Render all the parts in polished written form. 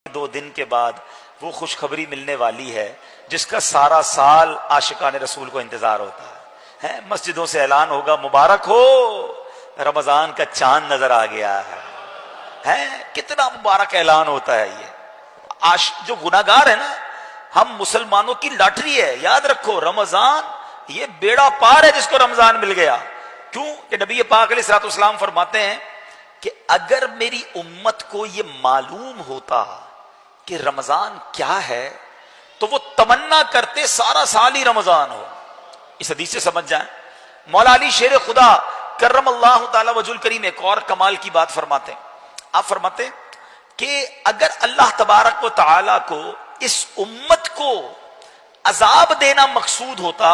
2 دن کے بعد وہ خوشخبری ملنے والی ہے جس کا سارا سال عاشقان رسول کو انتظار ہوتا ہے۔ مسجدوں سے اعلان ہوگا مبارک ہو رمضان کا چاند نظر آ گیا ہے۔ کتنا مبارک اعلان ہوتا ہے یہ۔ جو گناہگار ہے نا، ہم مسلمانوں کی لاٹری ہے، یاد رکھو رمضان یہ بیڑا پار ہے جس کو رمضان مل گیا۔ کیوں کہ نبی پاک علیہ الصلوۃ والسلام فرماتے ہیں کہ اگر میری امت کو یہ معلوم ہوتا کہ رمضان کیا ہے تو وہ تمنا کرتے سارا سال ہی رمضان ہو۔ اس حدیث سے سمجھ جائیں۔ مولا علی شیر خدا کرم اللہ تعالی وجہ الکریم ایک اور کمال کی بات فرماتے ہیں۔ آپ فرماتے ہیں کہ اگر اللہ تبارک و تعالی کو اس امت کو عذاب دینا مقصود ہوتا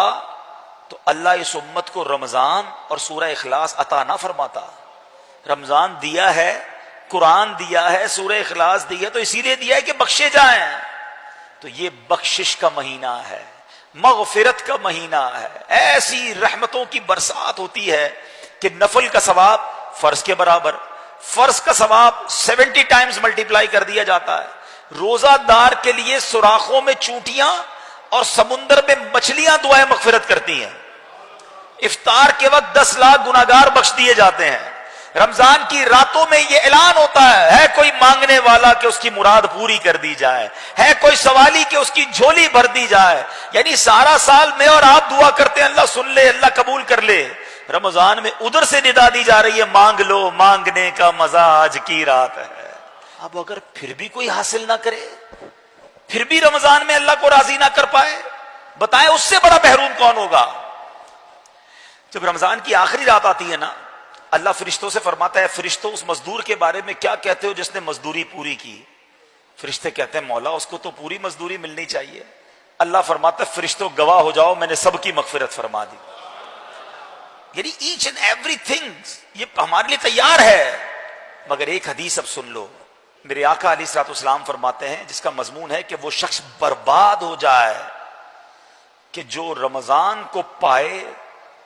تو اللہ اس امت کو رمضان اور سورہ اخلاص عطا نہ فرماتا۔ رمضان دیا ہے، قرآن دیا ہے، سورہ اخلاص دی ہے تو اسی لیے دیا ہے کہ بخشے جائیں۔ تو یہ بخشش کا مہینہ ہے، مغفرت کا مہینہ ہے، ایسی رحمتوں کی برسات ہوتی ہے کہ نفل کا ثواب فرض کے برابر، فرض کا ثواب 70 ٹائمز ملٹیپلائی کر دیا جاتا ہے۔ روزہ دار کے لیے سوراخوں میں چونٹیاں اور سمندر میں مچھلیاں دعائیں مغفرت کرتی ہیں۔ افطار کے وقت 10 لاکھ گناہگار بخش دیے جاتے ہیں۔ رمضان کی راتوں میں یہ اعلان ہوتا ہے کوئی مانگنے والا کہ اس کی مراد پوری کر دی جائے، ہے کوئی سوالی کہ اس کی جھولی بھر دی جائے۔ یعنی سارا سال میں اور آپ دعا کرتے ہیں اللہ سن لے، اللہ قبول کر لے۔ رمضان میں ادھر سے ندا دی جا رہی ہے مانگ لو، مانگنے کا مزہ آج کی رات ہے۔ اب اگر پھر بھی کوئی حاصل نہ کرے، پھر بھی رمضان میں اللہ کو راضی نہ کر پائے، بتائیں اس سے بڑا محروم کون ہوگا؟ جب رمضان کی آخری رات آتی ہے نا، اللہ فرشتوں سے فرماتا ہے فرشتوں اس مزدور کے بارے میں کیا کہتے ہو جس نے مزدوری پوری کی؟ فرشتے کہتے ہیں مولا اس کو تو پوری مزدوری ملنی چاہیے۔ اللہ فرماتا ہے فرشتوں گواہ ہو جاؤ میں نے سب کی مغفرت فرما دی۔ یعنی ایچ اینڈ ایوری تھنگ یہ ہمارے لیے تیار ہے۔ مگر ایک حدیث اب سن لو، میرے آقا علیہ الصلوۃ والسلام فرماتے ہیں جس کا مضمون ہے کہ وہ شخص برباد ہو جائے کہ جو رمضان کو پائے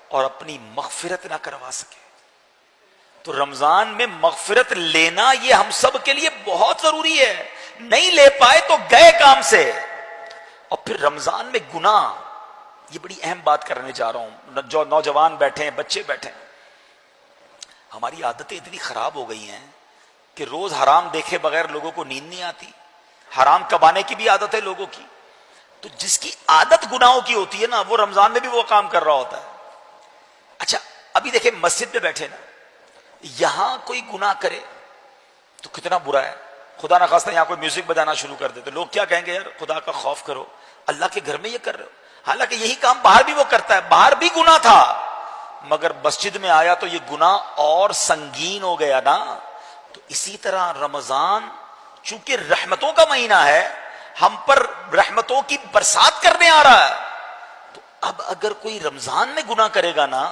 اور اپنی مغفرت نہ کروا سکے۔ تو رمضان میں مغفرت لینا یہ ہم سب کے لیے بہت ضروری ہے۔ نہیں لے پائے تو گئے کام سے۔ اور پھر رمضان میں گناہ، یہ بڑی اہم بات کرنے جا رہا ہوں۔ جو نوجوان بیٹھے ہیں، بچے بیٹھے ہیں، ہماری عادتیں اتنی خراب ہو گئی ہیں کہ روز حرام دیکھے بغیر لوگوں کو نیند نہیں آتی۔ حرام کمانے کی بھی عادت ہے لوگوں کی۔ تو جس کی عادت گناہوں کی ہوتی ہے نا، وہ رمضان میں بھی وہ کام کر رہا ہوتا ہے۔ اچھا ابھی دیکھیں مسجد میں بیٹھے نا، یہاں کوئی گناہ کرے تو کتنا برا ہے۔ خدا نہ خواستہ یہاں کوئی میوزک بجانا شروع کر دے تو لوگ کیا کہیں گے؟ یار خدا کا خوف کرو، اللہ کے گھر میں یہ کر رہے ہو۔ حالانکہ یہی کام باہر بھی وہ کرتا ہے، باہر بھی گناہ تھا، مگر مسجد میں آیا تو یہ گناہ اور سنگین ہو گیا نا۔ تو اسی طرح رمضان چونکہ رحمتوں کا مہینہ ہے، ہم پر رحمتوں کی برسات کرنے آ رہا ہے، تو اب اگر کوئی رمضان میں گناہ کرے گا نا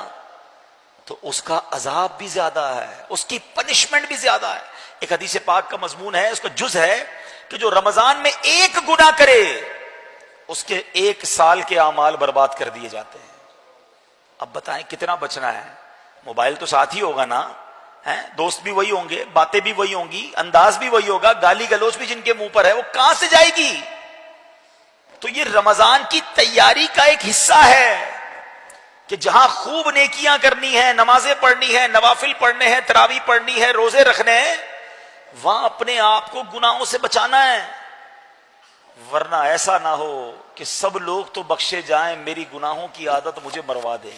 تو اس کا عذاب بھی زیادہ ہے، اس کی پنشمنٹ بھی زیادہ ہے۔ ایک حدیث پاک کا مضمون ہے، اس کا جز ہے کہ جو رمضان میں ایک گناہ کرے اس کے 1 سال کے اعمال برباد کر دیے جاتے ہیں۔ اب بتائیں کتنا بچنا ہے؟ موبائل تو ساتھ ہی ہوگا نا، دوست بھی وہی ہوں گے، باتیں بھی وہی ہوں گی، انداز بھی وہی ہوگا، گالی گلوچ بھی جن کے منہ پر ہے وہ کہاں سے جائے گی؟ تو یہ رمضان کی تیاری کا ایک حصہ ہے کہ جہاں خوب نیکیاں کرنی ہیں، نمازیں پڑھنی ہیں، نوافل پڑھنے ہیں، تراویح پڑھنی ہے، روزے رکھنے ہیں، وہاں اپنے آپ کو گناہوں سے بچانا ہے۔ ورنہ ایسا نہ ہو کہ سب لوگ تو بخشے جائیں، میری گناہوں کی عادت مجھے مروا دے۔